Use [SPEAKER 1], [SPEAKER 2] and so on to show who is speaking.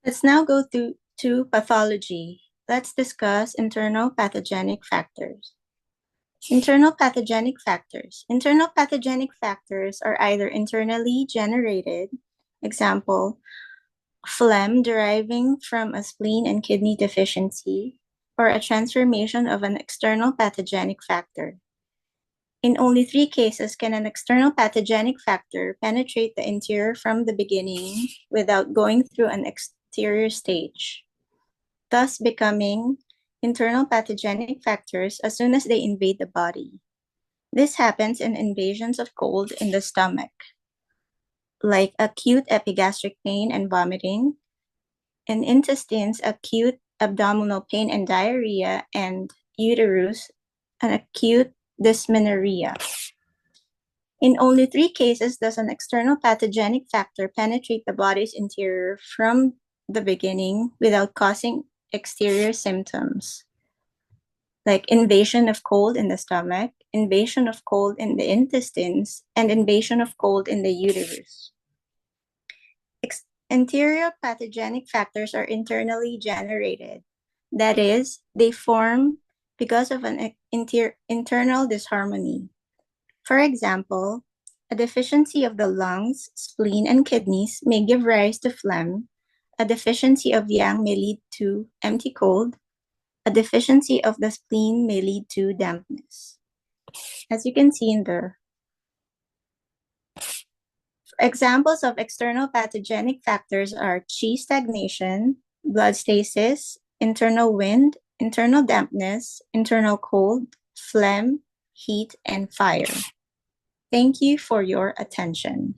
[SPEAKER 1] Let's now go to pathology. Let's discuss internal pathogenic factors. Internal pathogenic factors. Internal pathogenic factors are either internally generated, example, phlegm deriving from a spleen and kidney deficiency, or a transformation of an external pathogenic factor. In only 3 cases can an external pathogenic factor penetrate the interior from the beginning without going through an exterior stage, thus becoming internal pathogenic factors as soon as they invade the body. This happens in invasions of cold in the stomach, like acute epigastric pain and vomiting, in intestines, acute abdominal pain and diarrhea, and uterus, an acute dysmenorrhea. In only 3 cases does an external pathogenic factor penetrate the body's interior from the beginning without causing exterior symptoms, like invasion of cold in the stomach, invasion of cold in the intestines, and invasion of cold in the uterus. Interior pathogenic factors are internally generated. That is, they form because of an internal disharmony. For example, a deficiency of the lungs, spleen, and kidneys may give rise to phlegm. A deficiency of yang may lead to empty cold. A deficiency of the spleen may lead to dampness. As you can see in the examples of external pathogenic factors are Qi stagnation, blood stasis, internal wind, internal dampness, internal cold, phlegm, heat, and fire. Thank you for your attention.